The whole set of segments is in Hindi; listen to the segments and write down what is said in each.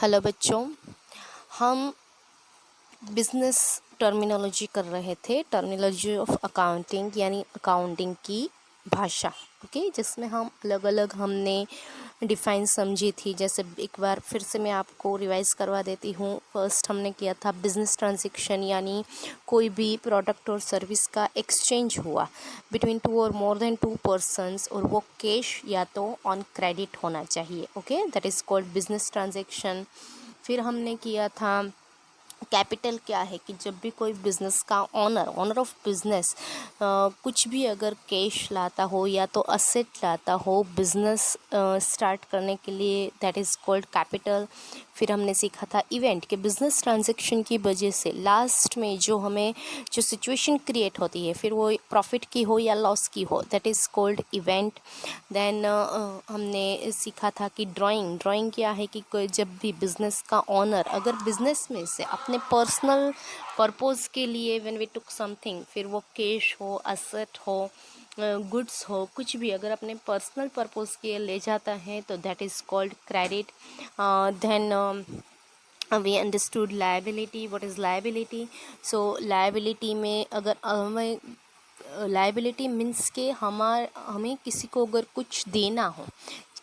हेलो बच्चों, हम बिजनेस टर्मिनोलॉजी कर रहे थे। टर्मिनोलॉजी ऑफ अकाउंटिंग यानी अकाउंटिंग की भाषा, ओके, जिसमें हम अलग अलग हमने डिफाइन समझी थी। जैसे एक बार फिर से मैं आपको रिवाइज करवा देती हूँ। फर्स्ट हमने किया था बिजनेस ट्रांजैक्शन, यानी कोई भी प्रोडक्ट और सर्विस का एक्सचेंज हुआ बिटवीन टू और मोर देन टू पर्सन्स, और वो कैश या तो ऑन क्रेडिट होना चाहिए, okay, that is called business transaction. फिर हमने किया था कैपिटल क्या है कि जब भी कोई बिज़नेस का ऑनर ऑफ बिज़नेस कुछ भी अगर कैश लाता हो या तो असेट लाता हो बिज़नेस स्टार्ट करने के लिए, दैट इज़ कॉल्ड कैपिटल। फिर हमने सीखा था इवेंट के बिज़नेस ट्रांजैक्शन की वजह से लास्ट में जो सिचुएशन क्रिएट होती है, फिर वो प्रॉफिट की हो या लॉस की हो, that is called event. Then हमने सीखा था कि ड्राइंग क्या है कि कोई जब भी बिज़नेस का ऑनर अगर बिज़नेस में से अपने पर्सनल पर्पज़ के लिए व्हेन वी टुक समथिंग, फिर वो कैश हो, असेट हो, गुड्स हो, कुछ भी अगर अपने पर्सनल पर्पज़ के लिए ले जाता है तो that is called credit. Then we understood liability. What is liability? So liability में अगर हमें लायबिलिटी मीन्स के हमें किसी को अगर कुछ देना हो,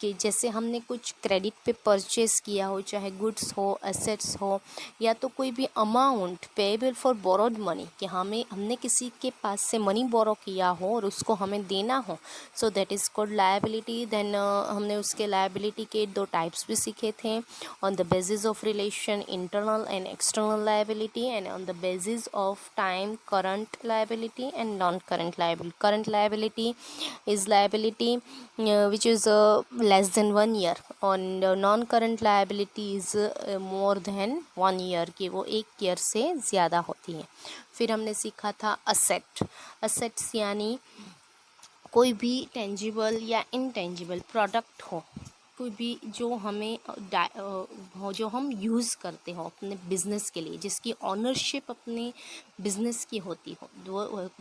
कि जैसे हमने कुछ क्रेडिट पे परचेस किया हो, चाहे गुड्स हो, एसेट्स हो, या तो कोई भी amount payable for borrowed money, कि हमने किसी के पास से मनी बोरो किया हो और उसको हमें देना हो, so that is called liability. Then हमने उसके लायबिलिटी के दो टाइप्स भी सीखे थे, on the basis of relation internal and external liability, and on the basis of time current liability and non current liability. Current liability is liability which is less than 1 year, and non-current liability is more than 1 year, कि वो 1 year से ज़्यादा होती है। फिर हमने सीखा था असेट्स यानी कोई भी टेंजिबल या इनटेंजिबल प्रोडक्ट हो, कोई भी जो हमें हो, जो हम यूज़ करते हो अपने बिज़नेस के लिए, जिसकी ऑनरशिप अपने बिज़नेस की होती हो,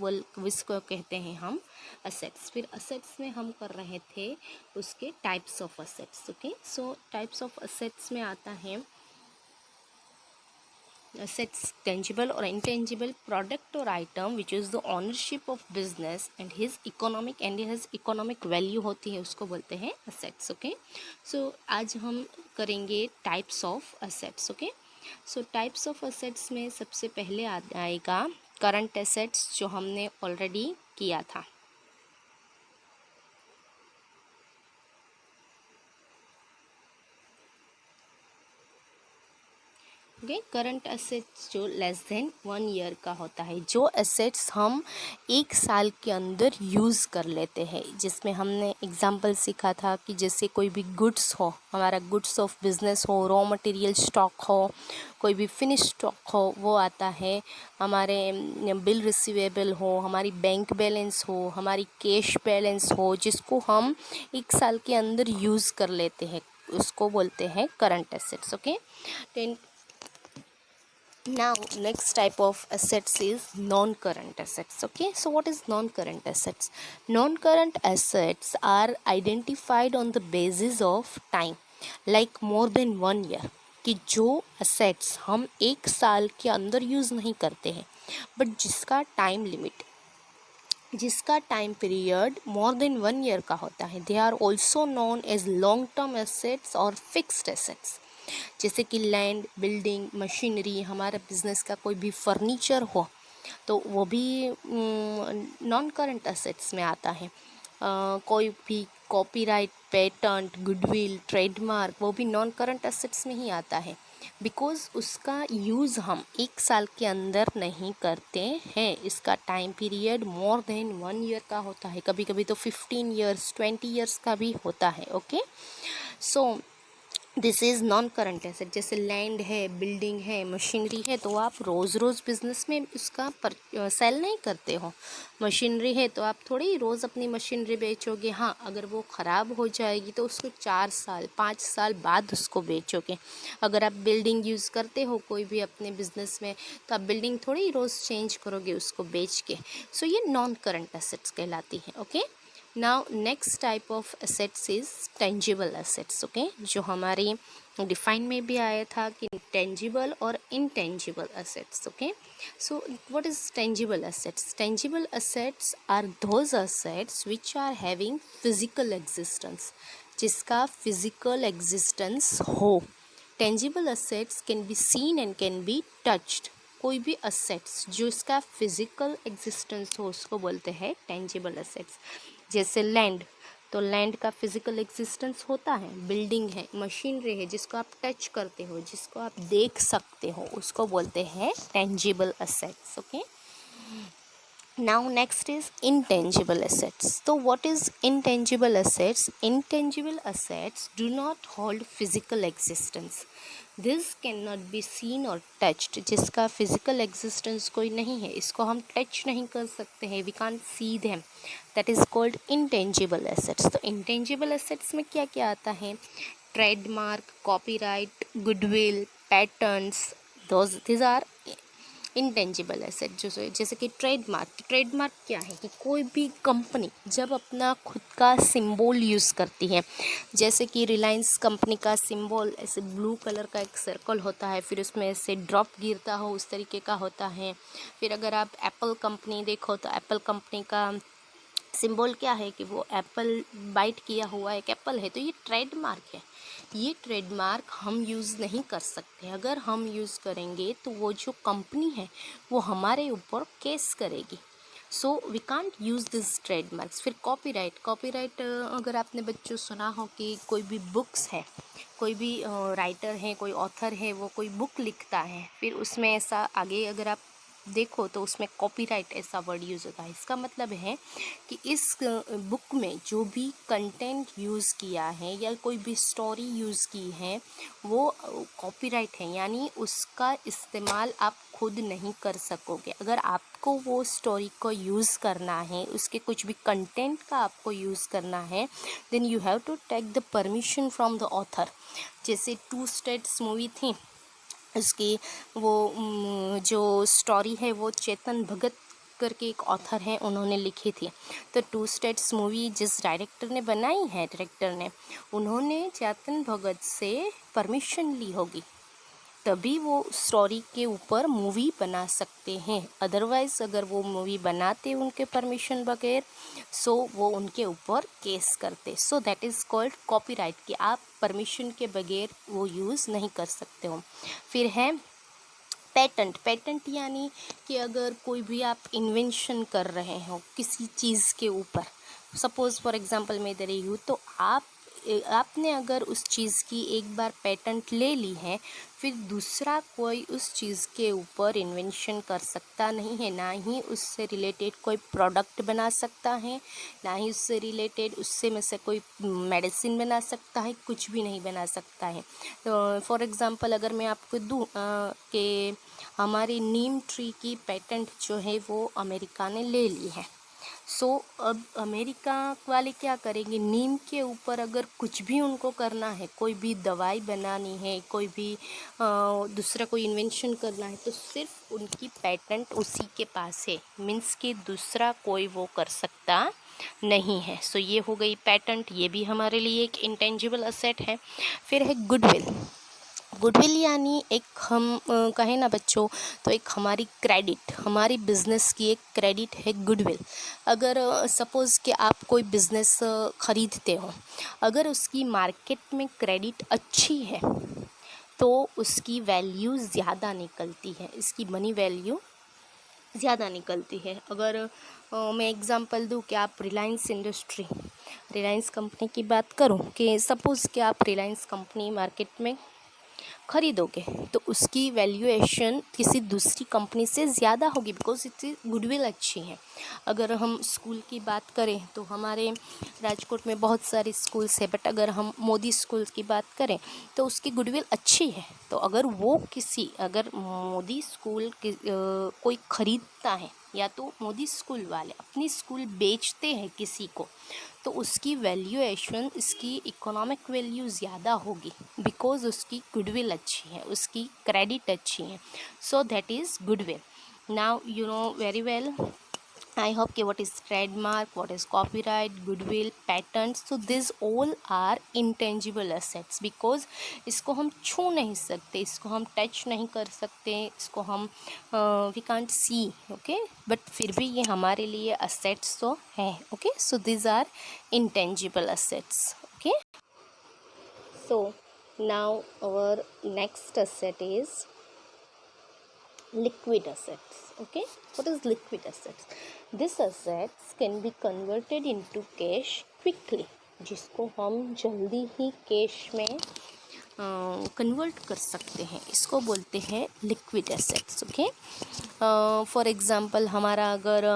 वो इसको कहते हैं हम असेट्स। फिर असेट्स में हम कर रहे थे उसके types of assets, okay. So types of assets में आता है assets, tangible or intangible product or item which is the ownership of business and his economic value होती है, उसको बोलते हैं assets, okay। so आज हम करेंगे types of assets, okay। so types of assets में सबसे पहले आएगा current assets, जो हमने already किया था, ओके। करंट एसेट्स जो लेस देन 1 year का होता है, जो एसेट्स हम 1 साल के अंदर यूज़ कर लेते हैं, जिसमें हमने एग्जांपल सीखा था कि जैसे कोई भी गुड्स हो, हमारा गुड्स ऑफ बिजनेस हो, रॉ मटेरियल स्टॉक हो, कोई भी फिनिश स्टॉक हो, वो आता है। हमारे बिल रिसीवेबल हो, हमारी बैंक बैलेंस हो, हमारी कैश बैलेंस हो, जिसको हम 1 साल के अंदर यूज़ कर लेते हैं, उसको बोलते हैं current assets, okay. Now next type of assets is non-current assets, okay। so what is non-current assets? Non-current assets are identified on the basis of time, like more than 1 year, कि जो assets हम 1 साल के अंदर यूज़ नहीं करते हैं, बट जिसका time period more than 1 year का होता है, they are also known as long term assets और फिक्स्ड एसेट्स। जैसे कि लैंड, बिल्डिंग, मशीनरी, हमारा बिजनेस का कोई भी फर्नीचर हो तो वो भी नॉन करंट एसेट्स में आता है। कोई भी कॉपीराइट, पेटेंट, गुडविल, ट्रेडमार्क, वो भी नॉन करंट एसेट्स में ही आता है, बिकॉज़ उसका यूज़ हम 1 साल के अंदर नहीं करते हैं। इसका time period more than 1 year का होता है, कभी कभी तो 15 years, 20 years का भी होता है, okay. So this is non current asset. जैसे लैंड है, बिल्डिंग है, मशीनरी है, तो आप रोज़ रोज़ बिजनेस में उसका सेल नहीं करते हो। मशीनरी है तो आप थोड़ी रोज़ अपनी मशीनरी बेचोगे, हाँ, अगर वो ख़राब हो जाएगी तो उसको 4 साल 5 साल बाद उसको बेचोगे। अगर आप बिल्डिंग यूज़ करते हो कोई भी अपने बिजनेस में, तो आप बिल्डिंग थोड़ी रोज़ चेंज करोगे उसको बेच के। सो ये नॉन करंट एसेट्स कहलाती है, okay. Now next type of assets is tangible assets, okay, जो हमारी डिफाइन में भी आया था कि टेंजिबल और intangible assets, okay. So what is tangible assets? Tangible assets are those assets which are having physical existence, जिसका फिजिकल एग्जिस्टेंस हो. Tangible assets can be seen and can be touched. कोई भी असेट्स जो इसका फिजिकल एग्जिस्टेंस हो उसको बोलते हैं टेंजिबल एसेट्स. जैसे लैंड, तो लैंड का फिजिकल एग्जिस्टेंस होता है. बिल्डिंग है, मशीनरी है जिसको आप टच करते हो, जिसको आप देख सकते हो, उसको बोलते हैं tangible assets, okay. Now next is intangible assets. So what is intangible assets? Intangible assets do not hold physical existence. This cannot be seen or touched. जिसका physical existence कोई नहीं है, इसको हम touch नहीं कर सकते हैं, we can't see them. That is called intangible assets. तो intangible assets में क्या क्या आता है? Trademark, copyright, goodwill, patents. These are intangible asset. जैसे कि ट्रेडमार्क. ट्रेडमार्क क्या है कि कोई भी कंपनी जब अपना खुद का सिंबल यूज़ करती है, जैसे कि रिलायंस कंपनी का सिंबल ऐसे ब्लू कलर का एक सर्कल होता है, फिर उसमें ऐसे ड्रॉप गिरता हो उस तरीके का होता है. फिर अगर आप एप्पल कंपनी देखो तो एप्पल कंपनी का सिंबल क्या है कि वो एप्पल बाइट किया हुआ एक एप्पल है. तो ये ट्रेडमार्क है. ये ट्रेडमार्क हम यूज़ नहीं कर सकते. अगर हम यूज़ करेंगे तो वो जो कंपनी है वो हमारे ऊपर केस करेगी. So we can't use this trademarks. फिर कॉपीराइट. कॉपीराइट अगर आपने बच्चों सुना हो कि कोई भी बुक्स है, कोई भी राइटर है, कोई ऑथर है, वो कोई बुक लिखता है, फिर उसमें ऐसा आगे अगर आप देखो तो उसमें कॉपीराइट ऐसा वर्ड यूज़ होता है. इसका मतलब है कि इस बुक में जो भी कंटेंट यूज़ किया है या कोई भी स्टोरी यूज़ की है वो कॉपीराइट है, यानी उसका इस्तेमाल आप खुद नहीं कर सकोगे. अगर आपको वो स्टोरी को यूज़ करना है, उसके कुछ भी कंटेंट का आपको यूज़ करना है, then you have to take the permission from the author. जैसे टू स्टेट्स मूवी थी, उसकी वो जो स्टोरी है वो चेतन भगत करके एक ऑथर है, उन्होंने लिखी थी. तो टू स्टेट्स मूवी जिस डायरेक्टर ने बनाई है, डायरेक्टर ने, उन्होंने चेतन भगत से परमिशन ली होगी, तभी वो स्टोरी के ऊपर मूवी बना सकते हैं. अदरवाइज़ अगर वो मूवी बनाते उनके परमिशन बगैर, सो वो उनके ऊपर केस करते. सो दैट इज़ कॉल्ड कॉपीराइट, कि आप परमिशन के बगैर वो यूज़ नहीं कर सकते हो. फिर है पेटेंट. पेटेंट यानी कि अगर कोई भी आप इन्वेंशन कर रहे हो किसी चीज़ के ऊपर, सपोज़ फॉर एग्ज़ाम्पल मैं दे रही हूँ, तो आपने अगर उस चीज़ की एक बार पेटेंट ले ली है, फिर दूसरा कोई उस चीज़ के ऊपर इन्वेंशन कर सकता नहीं है, ना ही उससे रिलेटेड कोई प्रोडक्ट बना सकता है, ना ही उससे रिलेटेड उससे में से कोई मेडिसिन बना सकता है, कुछ भी नहीं बना सकता है. तो फॉर एग्ज़ाम्पल अगर मैं आपको दूँ कि हमारी नीम ट्री की पेटेंट जो है वो अमेरिका ने ले ली है. सो अब अमेरिका वाले क्या करेंगे, नीम के ऊपर अगर कुछ भी उनको करना है, कोई भी दवाई बनानी है, कोई भी दूसरा कोई इन्वेंशन करना है, तो सिर्फ उनकी पेटेंट उसी के पास है. मीन्स कि दूसरा कोई वो कर सकता नहीं है. सो ये हो गई पेटेंट, ये भी हमारे लिए एक इंटेंजिबल असेट है. फिर है गुडविल. गुडविल यानी एक हम कहें ना बच्चों, तो एक हमारी क्रेडिट, हमारी बिज़नेस की एक क्रेडिट है गुडविल. अगर सपोज़ कि आप कोई बिज़नेस ख़रीदते हो, अगर उसकी मार्केट में क्रेडिट अच्छी है तो उसकी वैल्यू ज़्यादा निकलती है, इसकी मनी वैल्यू ज़्यादा निकलती है. अगर मैं एग्ज़ाम्पल दूँ कि आप रिलायंस इंडस्ट्री, रिलायंस कंपनी की बात करूँ, कि सपोज़ कि आप रिलायंस कंपनी मार्केट में ख़रीदोगे तो उसकी वैल्यूएशन किसी दूसरी कंपनी से ज़्यादा होगी, बिकॉज इसकी गुडविल अच्छी है. अगर हम स्कूल की बात करें तो हमारे राजकोट में बहुत सारे स्कूल्स है, बट अगर हम मोदी स्कूल की बात करें तो उसकी गुडविल अच्छी है. तो अगर अगर मोदी स्कूल कोई ख़रीदता है, या तो मोदी स्कूल वाले अपनी स्कूल बेचते हैं किसी को, तो उसकी वैल्यूएशन, इसकी इकोनॉमिक वैल्यू ज़्यादा होगी, बिकॉज उसकी गुडविल अच्छी है, उसकी क्रेडिट अच्छी है. So that is goodwill. Now you know very well I hope कि what is trademark, what is copyright, goodwill, patents, so these all are intangible assets because इसको हम छू नहीं सकते, इसको हम टच नहीं कर सकते, इसको हम we can't see, okay, but फिर भी ये हमारे लिए assets तो है, okay, so these are intangible assets, okay. So now our next asset is liquid assets. Okay, what is liquid assets? These assets can be converted into cash quickly, जिसको हम जल्दी ही कैश में कन्वर्ट कर सकते हैं, इसको बोलते हैं liquid assets. Okay, for example हमारा अगर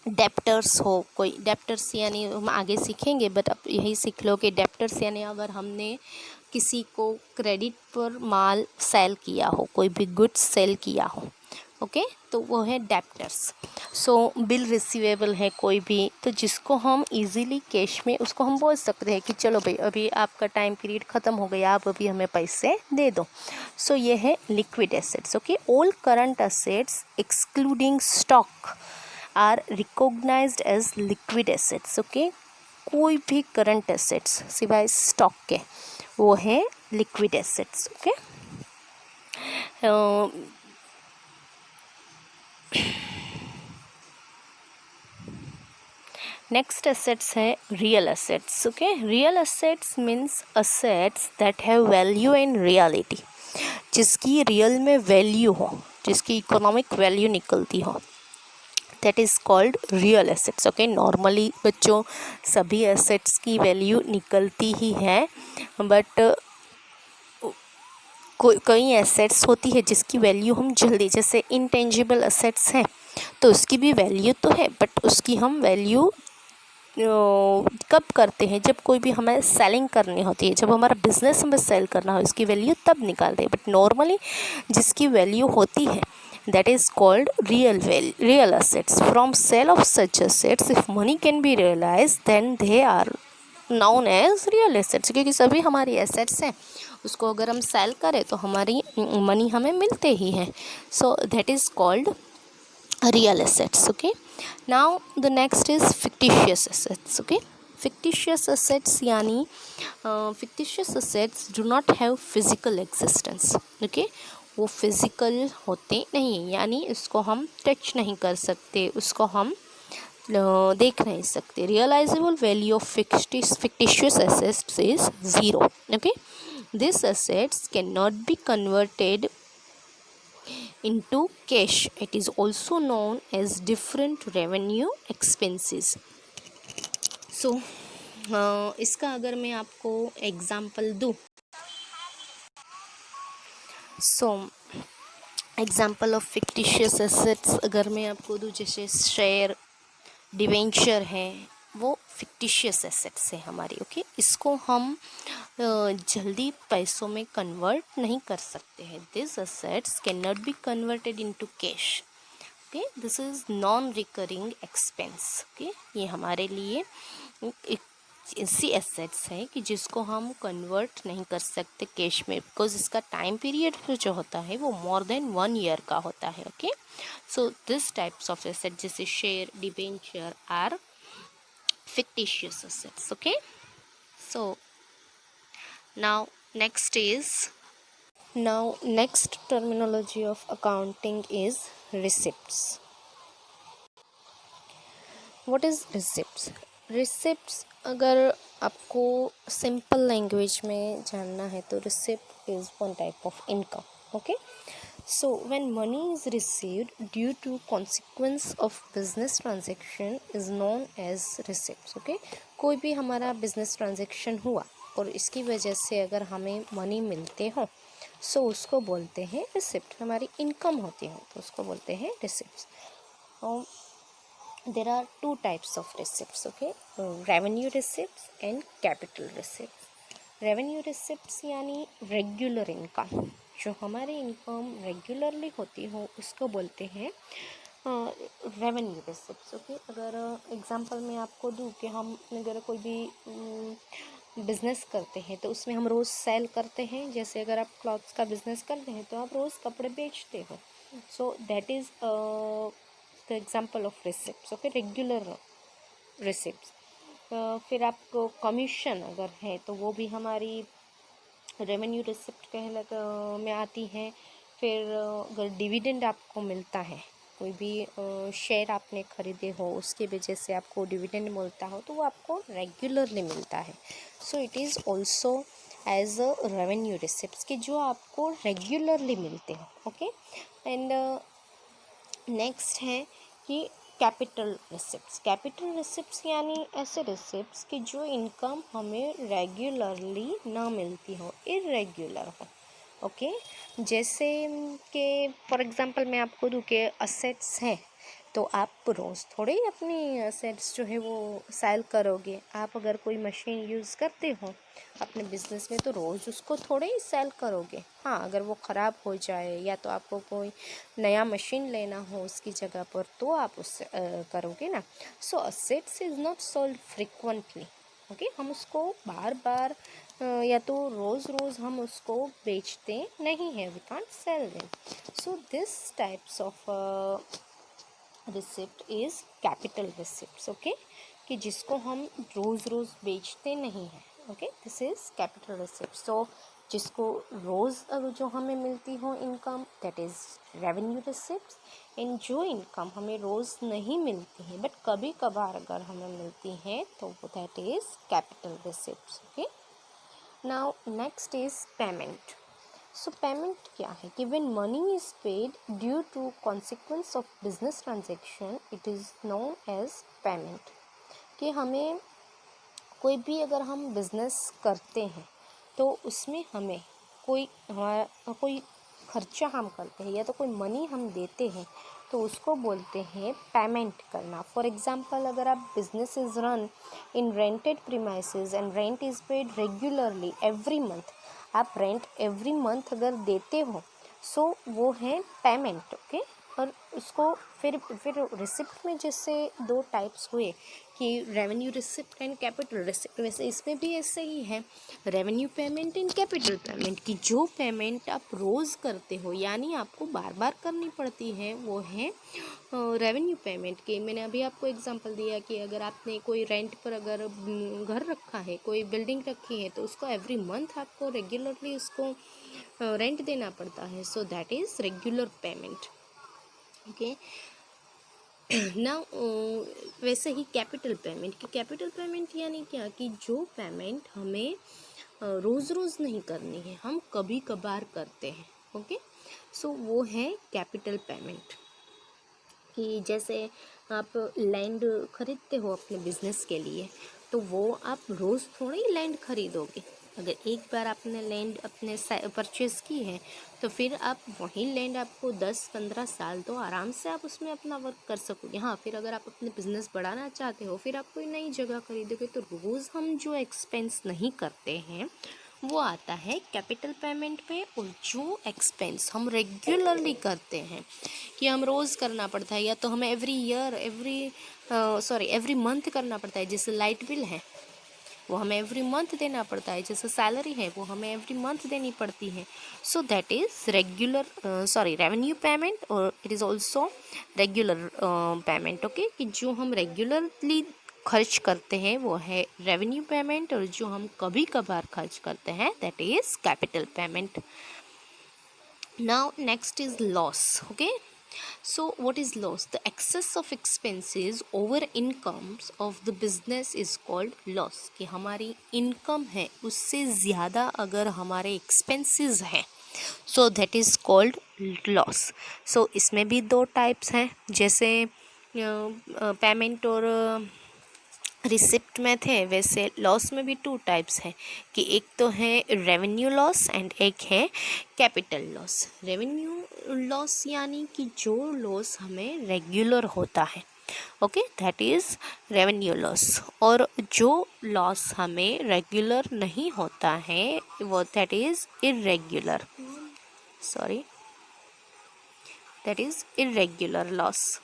डेप्टर्स हो, कोई डेप्टर्स यानी हम आगे सीखेंगे, बट अब यही सीख लो कि डेप्टर्स यानी अगर हमने किसी को क्रेडिट पर माल सेल किया हो, कोई भी गुड्स सेल किया हो, ओके, तो वो है डेप्टर्स. सो बिल रिसीवेबल है कोई भी, तो जिसको हम इजीली कैश में उसको हम बोल सकते हैं कि चलो भाई अभी आपका टाइम पीरियड ख़त्म हो गया, आप अभी हमें पैसे दे दो. सो ये है liquid assets. Okay, all current assets excluding stock are recognised as liquid assets. Okay, कोई भी करंट एसेट्स सिवाय स्टॉक के वो है liquid assets. Okay, next assets है real assets. Okay, real assets means assets that have value in reality, जिसकी रियल में वैल्यू हो, जिसकी इकोनॉमिक वैल्यू निकलती हो, that is called real assets. Okay, normally बच्चों सभी एसेट्स की वैल्यू निकलती ही है, बट कई एसेट्स होती है जिसकी वैल्यू हम जल्दी, जैसे इंटेंजिबल एसेट्स हैं तो उसकी भी वैल्यू तो है, बट उसकी हम वैल्यू कब करते हैं, जब कोई भी हमें सेलिंग करनी होती है, जब हमारा बिजनेस हमें सेल करना हो, इसकी वैल्यू तब निकालते हैं. बट नॉर्मली जिसकी वैल्यू होती है that is called real assets. From sale of such assets, if money can be realized, then they are known as real assets. क्योंकि सभी हमारी assets हैं, उसको अगर हम सेल करें तो हमारी मनी हमें मिलते ही हैं. So that is called real assets. Okay, now the next is fictitious assets. Okay, fictitious assets यानी fictitious assets do not have physical existence. Okay, वो फिज़िकल होते नहीं, यानी उसको हम टच नहीं कर सकते, उसको हम देख नहीं सकते. Realisable value of fictitious assets is 0. Okay, these assets cannot be converted into cash. It is also known as different revenue expenses. So इसका अगर मैं आपको एग्जांपल दूँ, so example of fictitious assets अगर मैं आपको दूँ, जैसे शेयर, डिवेंचर है, वो फिक्टिशियस एसेट्स है हमारी. ओके, इसको हम जल्दी पैसों में कन्वर्ट नहीं कर सकते हैं. This assets can not be converted into cash. Okay, this is non recurring expense. Okay, ये हमारे लिए एक ऐसी एसेट्स है कि जिसको हम कन्वर्ट नहीं कर सकते कैश में, बिकॉज इसका टाइम पीरियड जो होता है वो मोर देन 1 ईयर का होता है. Okay, so this types of asset जैसे share, debenture are fictitious assets. Okay, so now next terminology of accounting is receipts. What is receipts? Receipts अगर आपको सिंपल लैंग्वेज में जानना है तो receipt is one type of income. Okay, so when money is received due to consequence of business transaction is known as receipts. Okay, कोई भी हमारा business transaction हुआ और इसकी वजह से अगर हमें मनी मिलते हो सो उसको बोलते हैं रिसिप्ट. हमारी इनकम होती है तो उसको बोलते हैं receipts. there are two types of receipts. Okay, revenue receipts and capital receipts. revenue receipts यानी रेगुलर इनकम, जो हमारी इनकम रेगुलरली होती हो उसको बोलते हैं रेवेन्यू रिसिप्ट्स. ओके, अगर एग्जांपल मैं आपको दूँ कि हम अगर कोई भी बिज़नेस करते हैं तो उसमें हम रोज़ सेल करते हैं. जैसे अगर आप क्लॉथ्स का बिज़नेस करते हैं तो आप रोज़ कपड़े बेचते हो, so that is the example of receipts, okay, regular receipts. फिर आपको कमीशन अगर है तो वो भी हमारी रेवेन्यू रिसिप्ट में आती है। फिर अगर डिविडेंड आपको मिलता है, कोई भी शेयर आपने खरीदे हो उसके वजह से आपको डिविडेंड मिलता हो, तो वो आपको रेगुलरली मिलता है। So it is also as a revenue receipts कि जो आपको रेगुलरली मिलते हो, ओके। एंड नेक्स्ट है कि कैपिटल रिसिप्ट्स। कैपिटल रिसिप्ट्स यानी ऐसे रिसिप्ट्स कि जो इनकम हमें रेगुलरली ना मिलती हो, इरेगुलर हो, ओके। जैसे कि फॉर एग्जांपल मैं आपको दूँ कि असेट्स हैं, तो आप रोज़ थोड़े ही अपनी असेट्स जो है वो सेल करोगे। आप अगर कोई मशीन यूज़ करते हो अपने बिजनेस में तो रोज़ उसको थोड़े ही सेल करोगे। हाँ, अगर वो ख़राब हो जाए या तो आपको कोई नया मशीन लेना हो उसकी जगह पर, तो आप उससे करोगे ना। So assets is not sold frequently, okay. हम उसको बार बार या तो रोज़ रोज़ हम उसको बेचते नहीं हैं, we can't sell them. So this types of receipt is capital receipts, okay, कि जिसको हम रोज़ रोज़ बेचते नहीं हैं, ओके, this is capital receipt. So जिसको रोज़ जो हमें मिलती हो income, that is revenue receipts. And जो इनकम हमें रोज़ नहीं मिलती है बट कभी कभार अगर हमें मिलती हैं तो that is capital receipts, okay. Now next is payment. So payment क्या है कि when money is paid due to consequence of business transaction, it is known as payment. कि हमें कोई भी अगर हम बिज़नेस करते हैं तो उसमें हमें हमारा कोई खर्चा हम करते हैं या तो कोई मनी हम देते हैं तो उसको बोलते हैं पेमेंट करना। फॉर एग्जांपल, अगर आप business is run in rented premises and rent is paid regularly every month, आप रेंट एवरी मंथ अगर देते हो, सो वो है पेमेंट, ओके। और उसको फिर रिसिप्ट में जैसे दो टाइप्स हुए कि revenue receipt and capital receipt, वैसे इसमें भी ऐसे ही है, revenue payment and capital payment. की जो पेमेंट आप रोज़ करते हो यानी आपको बार बार करनी पड़ती है, वो है रेवेन्यू पेमेंट। की मैंने अभी आपको एग्जांपल दिया कि अगर आपने कोई रेंट पर अगर घर रखा है, कोई बिल्डिंग रखी है, तो उसको एवरी मंथ आपको रेगुलरली उसको रेंट देना पड़ता है। So that is regular payment, okay. ना वैसे ही कैपिटल पेमेंट, की कैपिटल पेमेंट यानी क्या कि जो पेमेंट हमें रोज़ रोज़ नहीं करनी है, हम कभी कभार करते हैं, ओके। सो वो है कैपिटल पेमेंट। कि जैसे आप लैंड खरीदते हो अपने बिजनेस के लिए, तो वो आप रोज़ थोड़ी लैंड खरीदोगे। अगर एक बार आपने लैंड अपने परचेज़ की है तो फिर आप वही लैंड आपको 10-15 साल तो आराम से आप उसमें अपना वर्क कर सकोगे। हाँ, फिर अगर आप अपने बिजनेस बढ़ाना चाहते हो, फिर आप कोई नई जगह खरीदोगे, तो रोज़ हम जो एक्सपेंस नहीं करते हैं वो आता है कैपिटल पेमेंट पे। और जो एक्सपेंस हम रेगुलरली करते हैं कि हम रोज़ करना पड़ता है, या तो हमें एवरी मंथ करना पड़ता है, जैसे लाइट बिल है वो हमें एवरी मंथ देना पड़ता है, जैसे सैलरी है वो हमें एवरी मंथ देनी पड़ती है। So that is revenue payment, और it is also regular payment, okay. कि जो हम रेगुलरली खर्च करते हैं वो है रेवेन्यू पेमेंट, और जो हम कभी कभार खर्च करते हैं that is capital payment. Now next is loss, okay. So what is loss? The excess of expenses over incomes of the business is called loss। कि हमारी इनकम है उससे ज़्यादा अगर हमारे एक्सपेंसेस हैं, so that is called loss. So इसमें भी दो टाइप्स हैं, जैसे पेमेंट और रिसिप्ट में थे, वैसे लॉस में भी टू टाइप्स हैं। कि एक तो है रेवेन्यू लॉस एंड एक है कैपिटल लॉस। रेवेन्यू लॉस यानी कि जो लॉस हमें रेगुलर होता है, okay, that is revenue loss. और जो लॉस हमें रेगुलर नहीं होता है वो that is irregular, that is irregular loss.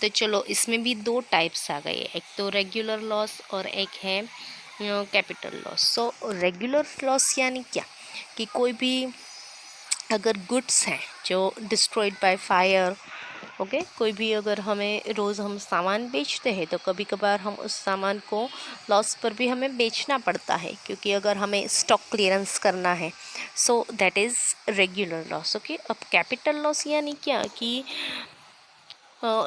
तो चलो इसमें भी दो टाइप्स आ गए, एक तो रेगुलर लॉस और एक है capital loss. So regular loss यानी क्या कि कोई भी अगर गुड्स हैं जो डिस्ट्रॉयड बाय फायर, ओके, कोई भी अगर हमें रोज़ हम सामान बेचते हैं तो कभी कभार हम उस सामान को लॉस पर भी हमें बेचना पड़ता है, क्योंकि अगर हमें स्टॉक क्लियरेंस करना है, so that is regular loss. Okay, अब कैपिटल लॉस यानी क्या कि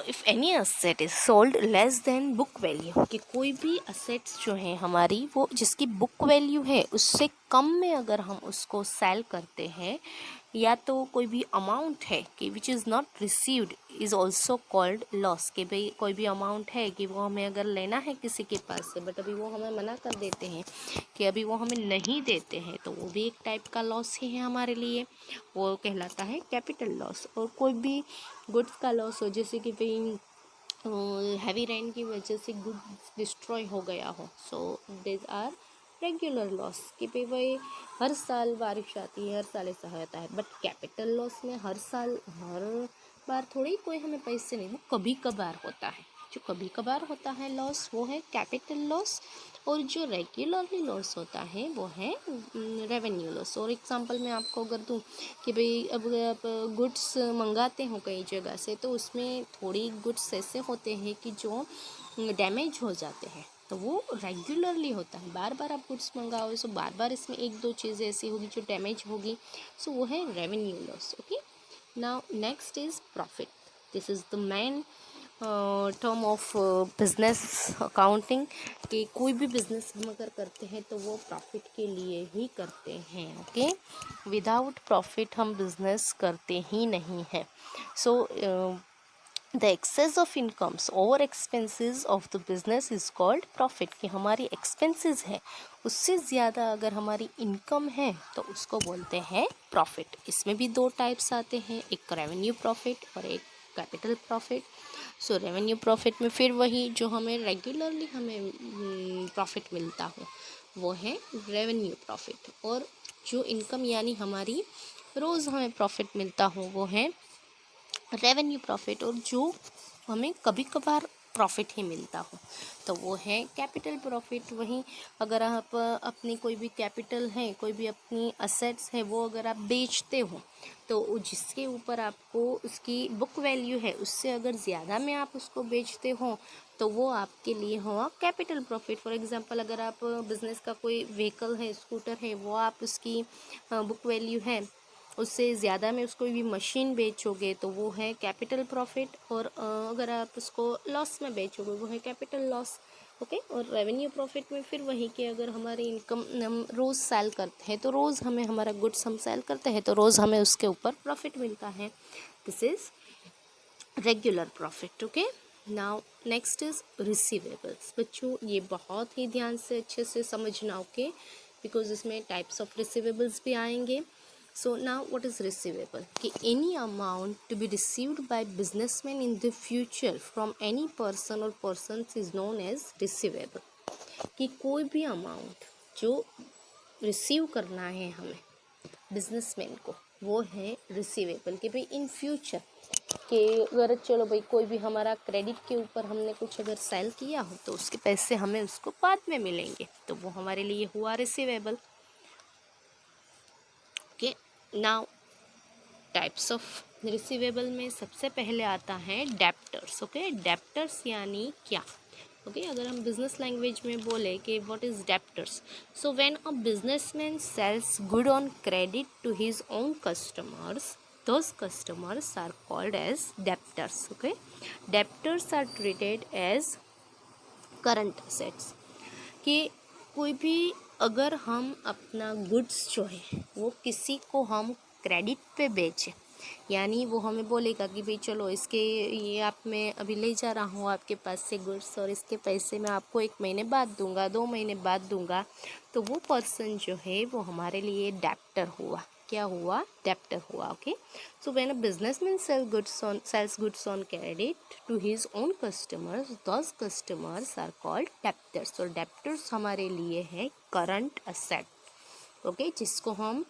if any asset is sold less than book value, कि कोई भी असेट्स जो हैं हमारी वो जिसकी बुक वैल्यू है उससे कम में अगर हम उसको सेल करते हैं, या तो कोई भी अमाउंट है कि विच is not received is also called loss, कि भाई कोई भी अमाउंट है कि वो हमें अगर लेना है किसी के पास से बट अभी वो हमें मना कर देते हैं कि अभी वो हमें नहीं देते हैं, तो वो भी एक टाइप का लॉस ही है हमारे लिए, वो कहलाता है कैपिटल लॉस। और कोई भी गुड्स का लॉस हो, जैसे कि भाई हैवी रेन की वजह से गुड्स डिस्ट्रॉय हो गया हो, so this are regular loss, कि भाई हर साल बारिश आती है, हर साल ऐसा होता है, बट कैपिटल लॉस में हर साल हर बार थोड़ी कोई हमें पैसे नहीं, वो कभी कभार होता है, जो कभी कभार होता है लॉस वो है कैपिटल लॉस। और जो रेगुलरली लॉस होता है वो है रेवेन्यू लॉस। और एग्जांपल मैं आपको अगर दूँ कि भाई अब आप गुड्स मंगाते हो कई जगह से, तो उसमें थोड़ी गुड्स ऐसे होते हैं कि जो डैमेज हो जाते हैं, तो वो रेगुलरली होता है, बार बार आप गुड्स मंगाओ सो बार बार इसमें एक दो चीज़ें ऐसी होगी जो डैमेज होगी, सो वो है revenue loss. Okay, now next is profit. This is the main term of business accounting, कि कोई भी बिजनेस हम अगर करते हैं तो वो प्रॉफिट के लिए ही करते हैं। ओके, विदाउट प्रॉफिट हम बिजनेस करते ही नहीं हैं। So the excess of incomes over expenses of the business is called profit, कि हमारी एक्सपेंसेस है उससे ज़्यादा अगर हमारी इनकम है तो उसको बोलते हैं प्रॉफिट। इसमें भी दो टाइप्स आते हैं, एक रेवेन्यू प्रॉफिट और एक कैपिटल प्रॉफिट। सो रेवेन्यू प्रॉफिट में फिर वही जो हमें रेगुलरली हमें प्रॉफिट मिलता हो वो है रेवेन्यू प्रॉफिट, और जो इनकम यानी हमारी रोज़ हमें प्रॉफिट मिलता हो वो है रेवेन्यू प्रॉफिट, और जो हमें कभी कभार प्रॉफिट ही मिलता हो तो वो है कैपिटल प्रॉफिट। वहीं अगर आप अपनी कोई भी कैपिटल है, कोई भी अपनी असेट्स है, वो अगर आप बेचते हो तो जिसके ऊपर आपको उसकी बुक वैल्यू है उससे अगर ज़्यादा में आप उसको बेचते हो तो वो आपके लिए हुआ कैपिटल प्रॉफिट। फॉर एग्जांपल अगर आप बिज़नेस का कोई व्हीकल है, स्कूटर है, वो आप उसकी बुक वैल्यू है उससे ज़्यादा में उसको भी मशीन बेचोगे तो वो है कैपिटल प्रॉफिट, और अगर आप उसको लॉस में बेचोगे वो है कैपिटल लॉस। ओके, और रेवेन्यू प्रॉफिट में फिर वही कि अगर हमारी इनकम हम रोज़ सेल करते हैं तो रोज़ हमें हमारा गुड्स हम सेल करते हैं तो रोज़ हमें उसके ऊपर प्रॉफिट मिलता है। This is regular profit. Okay, now next is receivables. बच्चों ये बहुत ही ध्यान से अच्छे से समझना, ओके, बिकॉज इसमें टाइप्स ऑफ रिसीवेबल्स भी आएंगे। So now what is receivable? कि any amount to be received by businessmen in the future from any person or persons is known as receivable, कि कोई भी अमाउंट जो रिसीव करना है हमें बिजनेसमैन को वो है रिसीवेबल, कि भाई इन फ्यूचर कि अगर चलो भाई कोई भी हमारा क्रेडिट के ऊपर हमने कुछ अगर सेल किया हो तो उसके पैसे हमें उसको बाद में मिलेंगे तो वो हमारे लिए हुआ receivable. Okay, now types of receivable में सबसे पहले आता है डेप्टर्स। ओके, डेप्टर्स यानी क्या? ओके, अगर हम बिजनेस लैंग्वेज में बोले कि what is debtors, so when a businessman sells good on credit to his own customers, those customers are called as debtors. Okay, debtors are treated as current assets, कि कोई भी अगर हम अपना गुड्स जो है वो किसी को हम क्रेडिट पे बेचें, यानी वो हमें बोलेगा कि भाई चलो इसके ये आप मैं अभी ले जा रहा हूँ आपके पास से गुड्स और इसके पैसे मैं आपको 1 महीने बाद दूंगा, 2 महीने बाद दूंगा, तो वो पर्सन जो है वो हमारे लिए डेप्टर हुआ। क्या हुआ? डेप्टर हुआ। Okay, so when a businessman sells goods on credit to his own customers, those customers are called debtors। और डेप्टर्स हमारे लिए है करंट असेट, ओके, जिसको हम